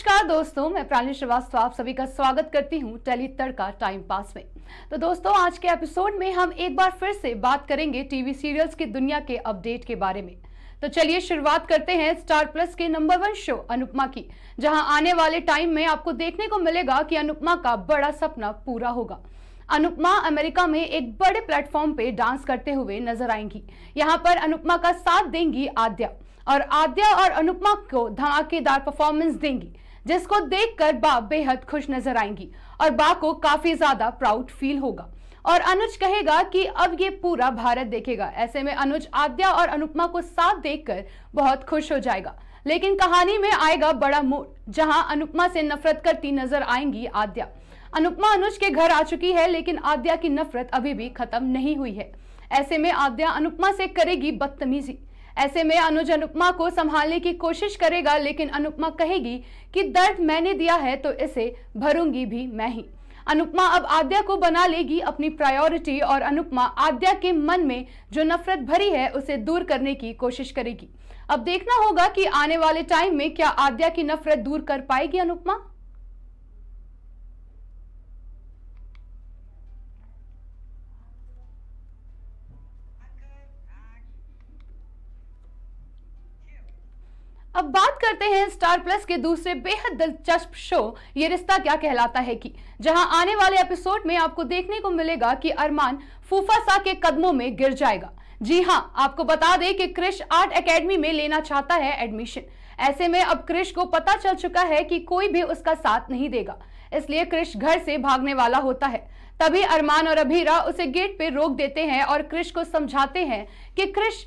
नमस्कार दोस्तों, मैं प्राणी श्रीवास्तव आप सभी का स्वागत करती हूं टेली तड़का टाइम पास में। तो दोस्तों, आज के एपिसोड में हम एक बार फिर से बात करेंगे टीवी सीरियल्स की दुनिया के अपडेट के बारे में। तो चलिए शुरुआत करते हैं स्टार प्लस के नंबर 1 शो अनुपमा की, जहां आने वाले टाइम में आपको देखने को मिलेगा कि अनुपमा का बड़ा सपना पूरा होगा। अनुपमा अमेरिका में एक बड़े प्लेटफॉर्म पे डांस करते हुए नजर आएंगी। यहाँ पर अनुपमा का साथ देंगी आद्या, और आद्या और अनुपमा को धमाकेदार परफॉर्मेंस देंगी, जिसको देखकर बा बेहद खुश नजर आएंगी और बा को काफी ज्यादा प्राउड फील होगा। और अनुज कहेगा कि अब ये पूरा भारत देखेगा। ऐसे में अनुज आद्या और अनुपमा को साथ देखकर बहुत खुश हो जाएगा। लेकिन कहानी में आएगा बड़ा मोड़, जहां अनुपमा से नफरत करती नजर आएंगी आद्या। अनुपमा अनुज के घर आ चुकी है, लेकिन आद्या की नफरत अभी भी खत्म नहीं हुई है। ऐसे में आद्या अनुपमा से करेगी बदतमीजी। ऐसे में अनुज अनुपमा को संभालने की कोशिश करेगा, लेकिन अनुपमा कहेगी कि दर्द मैंने दिया है तो इसे भरूंगी भी मैं ही। अनुपमा अब आद्या को बना लेगी अपनी प्रायोरिटी, और अनुपमा आद्या के मन में जो नफरत भरी है उसे दूर करने की कोशिश करेगी। अब देखना होगा कि आने वाले टाइम में क्या आद्या की नफरत दूर कर पाएगी अनुपमा। अब बात करते हैं स्टार प्लस के दूसरे बेहद दिलचस्प शो ये रिश्ता क्या कहलाता है की, जहां आने वाले एपिसोड में आपको देखने को मिलेगा कि अरमान फूफासा के कदमों में गिर जाएगा। जी हां, आपको बता दें कि क्रिश आर्ट एकेडमी में लेना चाहता है एडमिशन। ऐसे में अब क्रिश को पता चल चुका है कि कोई भी उसका साथ नहीं देगा, इसलिए क्रिश घर से भागने वाला होता है। तभी अरमान और अभीरा उसे गेट पे रोक देते हैं और क्रिश को समझाते हैं कि क्रिश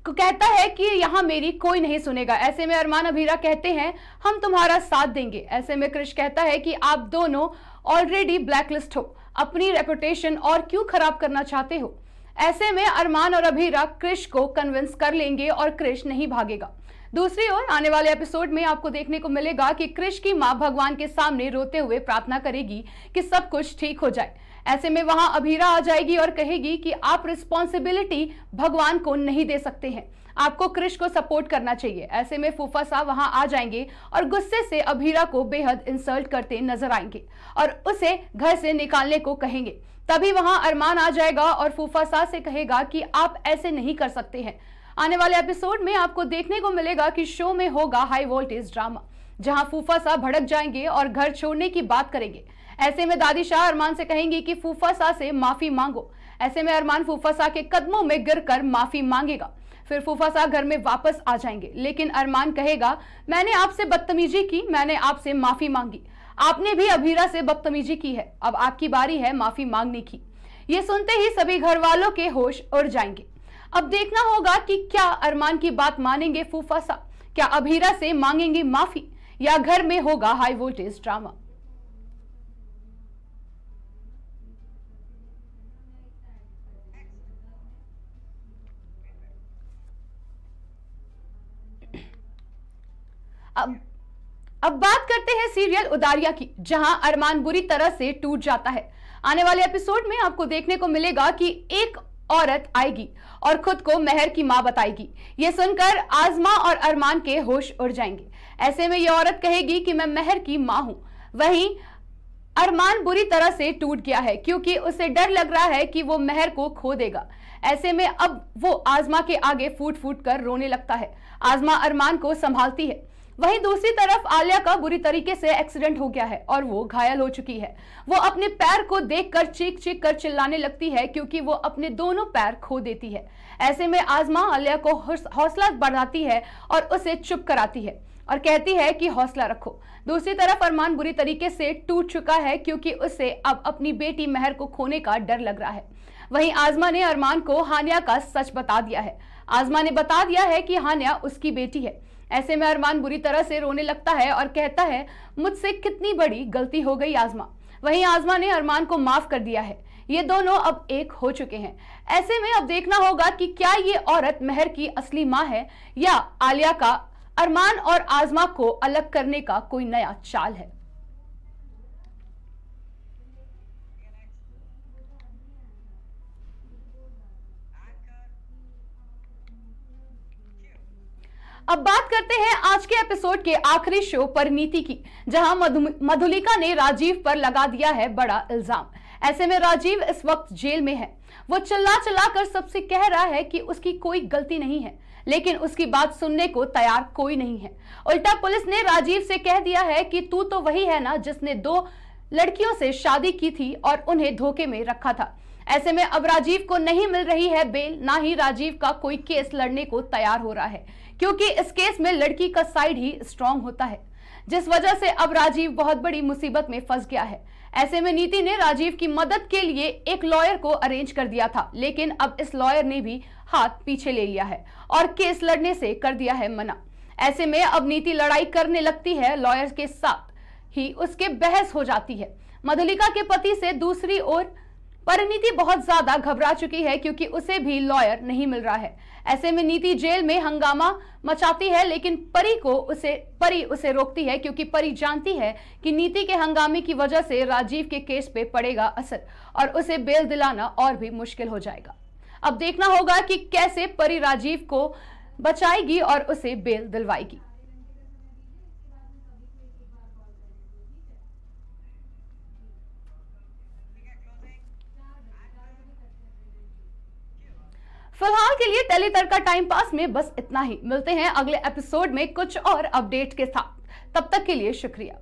को कहता है कि यहाँ मेरी कोई नहीं सुनेगा। ऐसे में अरमान अभीरा कहते हैं हम तुम्हारा साथ देंगे। ऐसे में क्रिश कहता है कि आप दोनों ऑलरेडी ब्लैकलिस्ट हो, अपनी रेपुटेशन और क्यों खराब करना चाहते हो। ऐसे में अरमान और अभीरा क्रिश को कन्विंस कर लेंगे और क्रिश नहीं भागेगा। दूसरी ओर आने वाले एपिसोड में आपको देखने को मिलेगा कि क्रिश की मां भगवान के सामने रोते हुए प्रार्थना करेगी कि सब कुछ ठीक हो जाए। ऐसे में वहां अभीरा आ जाएगी और कहेगी कि आप रिस्पॉन्सिबिलिटी भगवान को नहीं दे सकते हैं, आपको क्रिश को सपोर्ट करना चाहिए। ऐसे में फूफा साहब वहां आ जाएंगे और गुस्से से अभीरा को बेहद इंसल्ट करते नजर आएंगे और उसे घर से निकालने को कहेंगे। तभी वहां अरमान आ जाएगा और फूफा साहब से कहेगा कि आप ऐसे नहीं कर सकते हैं। आने वाले एपिसोड में आपको देखने को मिलेगा कि शो में होगा हाई वोल्टेज ड्रामा, जहां फूफा साहब भड़क जाएंगे और घर छोड़ने की बात करेंगे। ऐसे में दादी शाह अरमान से कहेंगी कि फूफा साह से माफी मांगो। ऐसे में अरमान फूफा साह के कदमों में गिरकर माफी मांगेगा। फिर फूफा साह घर में वापस आ जाएंगे, लेकिन अरमान कहेगा मैंने आपसे बदतमीजी की, मैंने आपसे माफी मांगी, आपने भी अभीरा से बदतमीजी की है, अब आपकी बारी है माफी मांगने की। ये सुनते ही सभी घर वालों के होश उड़ जाएंगे। अब देखना होगा कि क्या अरमान की बात मानेंगे फूफा साह, क्या अभीरा से मांगेंगे माफी, या घर में होगा हाई वोल्टेज ड्रामा। अब बात करते हैं सीरियल उदारिया की, जहां अरमान बुरी तरह से टूट जाता है। आने वाले एपिसोड में आपको देखने को मिलेगा कि एक औरत आएगी और खुद को मेहर की मां बताएगी। यह सुनकर आजमा और अरमान के होश उड़ जाएंगे। ऐसे में यह औरत कहेगी कि मैं मेहर की मां हूं। वहीं अरमान बुरी तरह से टूट गया है, क्योंकि उसे डर लग रहा है कि वो मेहर को खो देगा। ऐसे में अब वो आजमा के आगे फूट फूट कर रोने लगता है। आजमा अरमान को संभालती है। वहीं दूसरी तरफ आलिया का बुरी तरीके से एक्सीडेंट हो गया है और वो घायल हो चुकी है। वो अपने पैर को देखकर चीख चीख कर चिल्लाने लगती है, क्योंकि वो अपने दोनों पैर खो देती है। ऐसे में आजमा आलिया को हौसला बढ़ाती है और उसे चुप कराती है और कहती है कि हौसला रखो। दूसरी तरफ अरमान बुरी तरीके से टूट चुका है, क्योंकि उसे अब अपनी बेटी मेहर को खोने का डर लग रहा है। वहीं आजमा ने अरमान को हानिया का सच बता दिया है। आजमा ने बता दिया है कि हानिया उसकी बेटी है। ऐसे में अरमान बुरी तरह से रोने लगता है और कहता है मुझसे कितनी बड़ी गलती हो गई आजमा। वहीं आजमा ने अरमान को माफ कर दिया है। ये दोनों अब एक हो चुके हैं। ऐसे में अब देखना होगा कि क्या ये औरत मेहर की असली मां है, या आलिया का अरमान और आजमा को अलग करने का कोई नया चाल है। अब बात करते हैं आज के एपिसोड के आखिरी शो परिणीति की, जहां मधुलिका ने राजीव पर लगा दिया है बड़ा इल्जाम। ऐसे में राजीव इस वक्त जेल में है। वो चिल्ला चिल्ला कर सबसे कह रहा है कि उसकी कोई गलती नहीं है, लेकिन उसकी बात सुनने को तैयार कोई नहीं है। उल्टा पुलिस ने राजीव से कह दिया है कि तू तो वही है ना जिसने 2 लड़कियों से शादी की थी और उन्हें धोखे में रखा था। ऐसे में अब राजीव को नहीं मिल रही है बेल, ना ही राजीव का कोई केस लड़ने को तैयार हो रहा है, क्योंकि इस केस में लड़की का साइड ही स्ट्रांग होता है, जिस वजह से अब राजीव बहुत बड़ी मुसीबत में फंस गया है। ऐसे में नीति ने राजीव की मदद के लिए एक लॉयर को अरेंज कर दिया था, लेकिन अब इस लॉयर ने भी हाथ पीछे ले लिया है और केस लड़ने से कर दिया है मना। ऐसे में अब नीति लड़ाई करने लगती है लॉयर के साथ ही उसके बहस हो जाती है। मधुलिका के पति से दूसरी ओर परिणीति बहुत ज्यादा घबरा चुकी है, क्योंकि उसे भी लॉयर नहीं मिल रहा है। ऐसे में नीति जेल में हंगामा मचाती है, लेकिन परी उसे रोकती है, क्योंकि परी जानती है कि नीति के हंगामे की वजह से राजीव के केस पे पड़ेगा असर और उसे बेल दिलाना और भी मुश्किल हो जाएगा। अब देखना होगा कि कैसे परी राजीव को बचाएगी और उसे बेल दिलवाएगी। फिलहाल के लिए टेली तड़का टाइम पास में बस इतना ही। मिलते हैं अगले एपिसोड में कुछ और अपडेट के साथ। तब तक के लिए शुक्रिया।